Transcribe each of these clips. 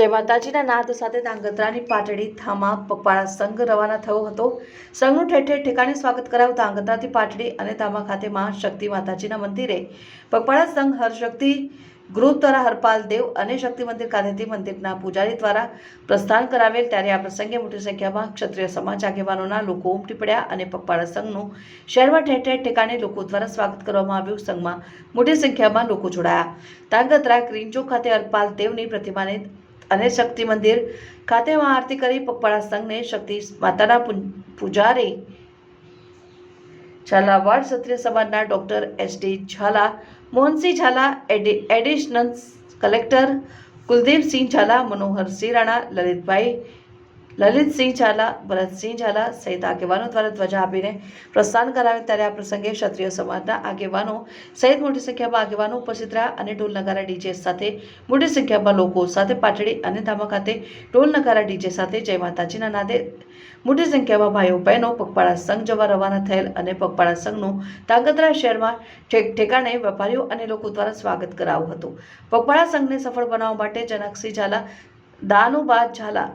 જય માતાજીના નાદ સાથે ધાંગધ્રાની પાટડી ધામા પગપાળા સંઘ રવાના થયો હતો. સંઘનું ઠેર ઠેર ઠેકાણે સ્વાગત કરાયું. ધાંગધ્રાથી પાટડી અને ધામા ખાતે મા શક્તિ માતાજીના મંદિરે પગપાળા સંઘ હરશક્તિ ગ્રુપ દ્વારા હરપાલ દેવ અને શક્તિ મંદિર ખાતેથી મંદિરના પૂજારી દ્વારા પ્રસ્થાન કરાવેલ. ત્યારે આ પ્રસંગે મોટી સંખ્યામાં ક્ષત્રિય સમાજ આગેવાનોના લોકો ઉમટી પડ્યા અને પગપાળા સંઘનું શહેરમાં ઠેર ઠેર ઠેકાણે લોકો દ્વારા સ્વાગત કરવામાં આવ્યું. સંઘમાં મોટી સંખ્યામાં લોકો જોડાયા. ધાંગધ્રા ગ્રીન ચોક ખાતે હરપાલ દેવની પ્રતિમાને અને શક્તિ મંદિર ખાતે આરતી કરી પગપાળા સંઘને શક્તિ માતાના પૂજારી ઝાલાવાડ ક્ષત્રિય સમાજના doctor SD Zala, Mohansinh Zala, additional collector Kuldeepsinh Zala, Manoharsinh Rana, Lalitsinh Zala, Bharatsinh Zala સહિત આગેવાનો દ્વારા ધ્વજા આપીને પ્રસ્થાન કરાવે. ત્યારે આ પ્રસંગે ક્ષત્રિય સમાજના આગેવાનો સહિત મોટી સંખ્યામાં આગેવાનો ઉપસ્થિત રહ્યા અને ઢોલ નગારા ડીજે સાથે મોટી સંખ્યામાં લોકો સાથે પાટડી અને ધામા ખાતે ઢોલ નગારા ડીજે સાથે જય માતાજીના નાદે મોટી સંખ્યામાં ભાઈઓ બહેનો પગપાળા સંઘ જવા રવાના થયેલ અને પગપાળા સંઘનું ધાંગધ્રા શહેરમાં ઠેકાણે વેપારીઓ અને લોકો દ્વારા સ્વાગત કરાયું હતું. પગપાળા સંઘને સફળ બનાવવા માટે જનકસિંહ ઝાલા, દાનુબા ઝાલા,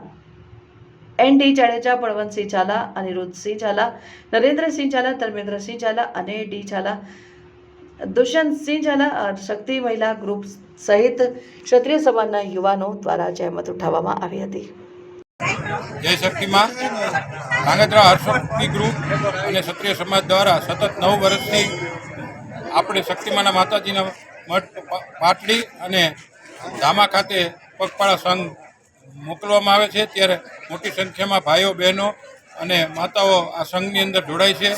એનડી જાડેજા, બળવંતસિંહ ઝાલા, અનિરુદ્ધસિંહ ઝાલા, નરેન્દ્રસિંહ ઝાલા, ધર્મેન્દ્રસિંહ ઝાલા અને ડી ઝાલા, દુષ્યંતસિંહ ઝાલા, શક્તિ મહિલા ગ્રુપ સહિત ક્ષત્રિય સમાજના યુવાનો દ્વારા જહેમત ઉઠાવવામાં આવી હતી. જય શક્તિમાં ધાંગધ્રા હરશક્તિ ગ્રુપ અને ક્ષત્રિય સમાજ દ્વારા સતત 9 વર્ષથી આપણે શક્તિમાના માતાજીના મઠ પાટડી અને ધામા ખાતે પગપાળા સંઘ મોકલવામાં આવે છે. ત્યારે મોટી સંખ્યામાં ભાઈઓ બહેનો અને માતાઓ આ સંઘની અંદર જોડાય છે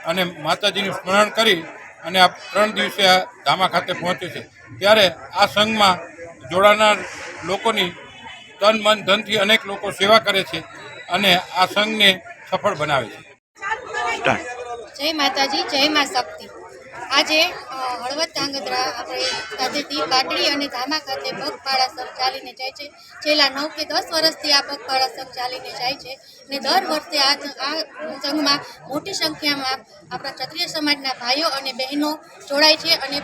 અને માતાજીનું સ્મરણ કરી અને આ 3 દિવસે આ ધામા ખાતે પહોંચે છે. ત્યારે આ સંઘમાં જોડાનાર લોકોની તન મન ધનથી અનેક લોકો સેવા કરે છે અને આ સંઘને સફળ બનાવે છે. જય માતાજી, જય મા શક્તિ. આજે હળવદ ધાંગધ્રા આપણે ખાતેથી પાટડી અને ધામા ખાતે પગપાળા સંઘ ચાલીને જાય છે. છેલ્લા 9 કે 10 વર્ષથી આ પગપાળા સંઘ ચાલીને જાય છે અને દર વર્ષે આ સંઘમાં મોટી સંખ્યામાં આપણા ક્ષત્રિય સમાજના ભાઈઓ અને બહેનો જોડાય છે અને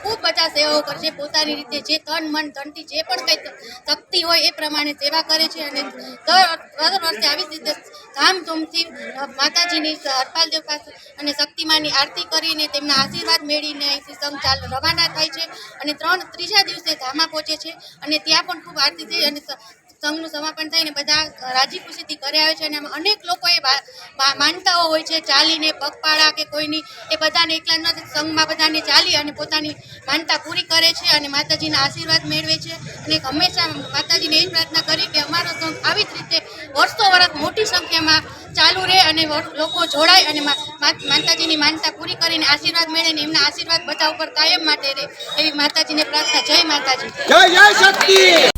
ખૂબ બધા સેવાઓ કરે છે. પોતાની રીતે જે તન મન ધનથી જે પણ કંઈ શક્તિ હોય એ પ્રમાણે સેવા કરે છે અને દર વર્ષે આવી રીતે ધામધૂમથી માતાજીની હરપાલ દેવ પાસે અને શક્તિમાની આરતી કરીને તેમના આશીર્વાદ મેળવીને અહીંથી સંઘ રવાના થાય છે અને ત્રીજા દિવસે ધામા પહોંચે છે અને ત્યાં પણ ખૂબ આરતી થઈ અને સંઘનું સમાપન થઈને બધા રાજી ખુશીથી ઘરે આવે છે. અને આમાં અનેક લોકોએ માનતાઓ હોય છે ચાલીને પગપાળા કે કોઈની, એ બધાને એકલા નથી, સંઘમાં બધાને ચાલી અને પોતાની માનતા પૂરી કરે છે અને માતાજીના આશીર્વાદ મેળવે છે. અને હંમેશા માતાજીને એ જ પ્રાર્થના કરી કે અમારો સંઘ આવી જ રીતે વર્ષો વર્ષ મોટી સંખ્યામાં ચાલુ રહે અને લોકો જોડાય અને માતાજીની માનતા પૂરી કરીને આશીર્વાદ મેળવે ને એમના આશીર્વાદ બધા ઉપર કાયમ માટે રહે એવી માતાજીને પ્રાર્થના. જય માતાજી, જય જય શક્તિ.